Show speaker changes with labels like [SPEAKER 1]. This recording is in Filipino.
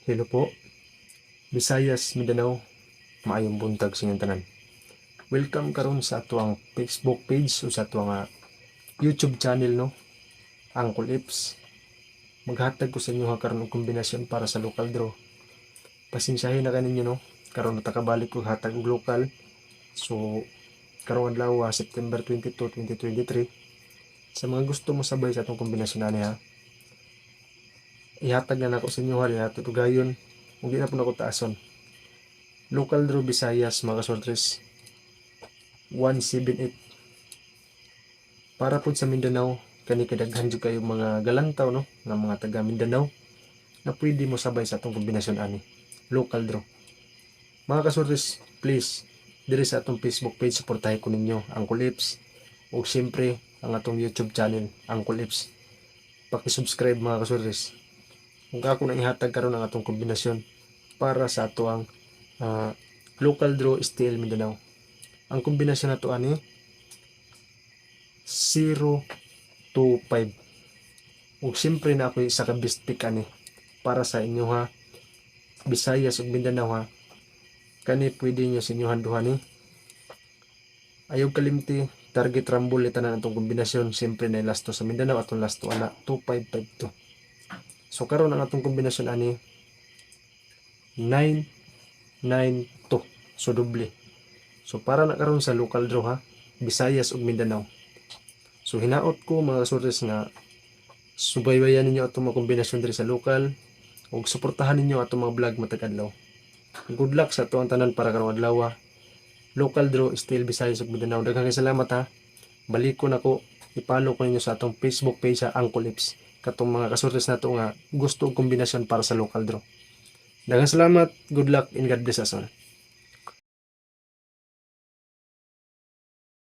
[SPEAKER 1] Hello po, Visayas, Mindanao, maayong buntag sa inyong tanan. Welcome karon sa atuang Facebook page o sa atuang YouTube channel no, Uncle Ips. Maghatag ko sa inyo karon og kombinasyon para sa local draw. Pasensyahin na kaninyo no, karon natakabalik ko hatag og local. So karong adlaw September 22, 2023. Sa mga gusto mo sabay sa atong kombinasyon ani ha. Ihatag na nako sa inyo ha, ihatag og gayon. Kung di na po nako taason. Local draw Visayas mga kasortres 178 para po sa Mindanao. Kani kadaghan jud kayo mga galantaw no nga mga taga Mindanao na pwede mo sabay sa atong kombinasyon ani local draw. Mga kasortres, please diri sa atong Facebook page suportahin ko ninyo Uncle Ips ug siyempre ang atong YouTube channel Uncle Ips. Paki-subscribe mga kasortres. Kung ako nang ihatag karon ang atong kombinasyon para sa atoang local draw style Mindanao. Ang kombinasyon na to ani 0-5. Ug siyempre na ako isa ka best pick ani para sa inyo ha. Visayas ug Mindanao ha. Kani pwede niyo sa inyo duha ni. Ayaw kalimti target rumble tanan atong kombinasyon. Siyempre na lasto sa Mindanao atong lasto ana 2552. So karon ang atong kombinasyon ani 992. So doble. So para na karon sa local draw ha, Visayas ug Mindanao. So hinaot ko mga kasortes nga subaybayan ninyo atong mga kombinasyon diri sa local ug suportahan ninyo atong mga vlog matag adlaw. Good luck sa atong tanan para karong adlaw. Local draw still Visayas ug Mindanao. Daghang salamat ha. Balikon ako, i-follow ko ninyo sa atong Facebook page sa Uncle Ips. Katong mga kasortes nato nga gusto og kombinasyon para sa local draw. Daghang salamat, good luck and God bless us all.